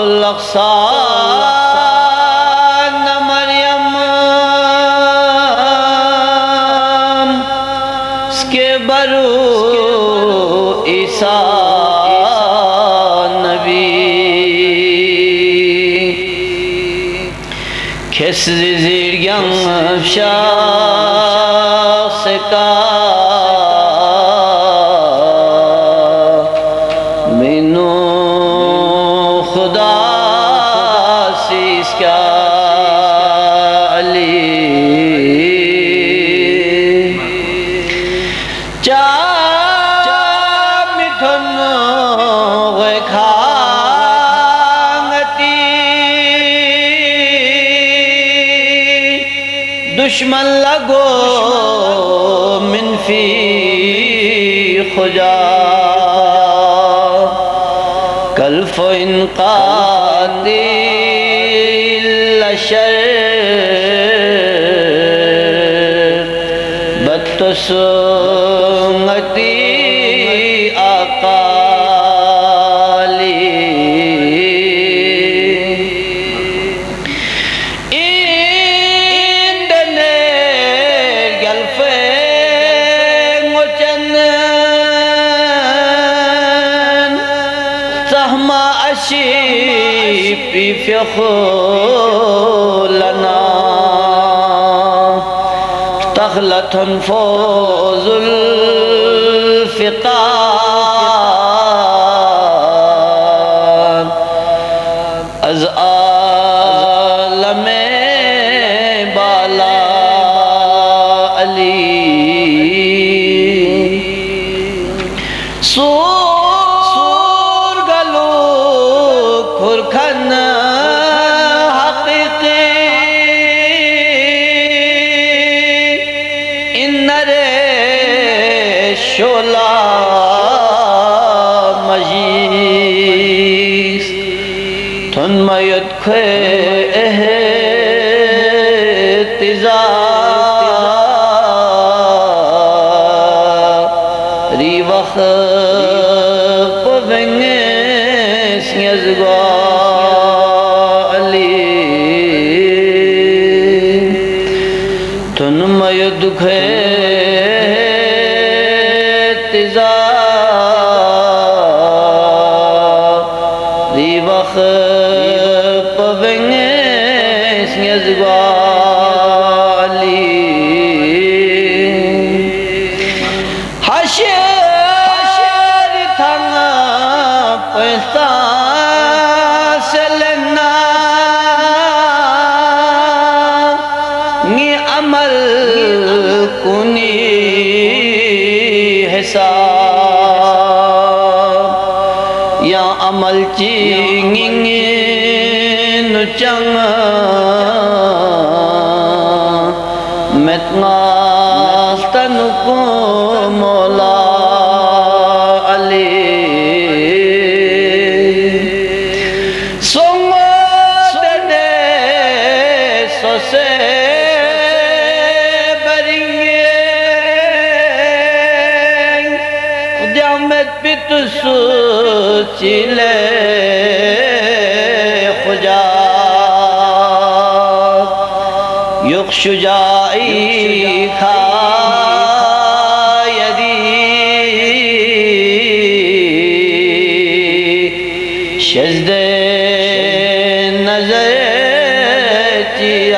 अक्सा न मरियम के बरू ईसा नबी खेस ज़िरगं शास का मिनो खुदा सिस्का अली चा मिठन खांगती दुश्मन लगो मिनफी खुजा कल्फ इनकातिल लशर बदतसंगती अकाली इंदने गल्फे मुचन सहमा अशीपी फ़िख़ुलना तख़लतन फ़ौज़ुल फ़िक़ान अज़ आलमे बाला अली सूर गलो खुरखन हक़ीक़ी इन्नरे शोला मजीस थुन मयत खे एहतिज़ा रिवख पवेंगे सियज़गा अली थुन मयत खे एहतिज़ा रिवख पवेंगे सियज़गा अली हशर थंग पैसा सेलना नी अमल कुनी हिसाब या अमल चिंगिंगे नुचंग मेतनास्तन को मौला अली सोंगो दे सोसे बरिंगे उद्यामत पितुसु चिले खुजा युग शुजाई खायदी शज़्दे नज़र चिया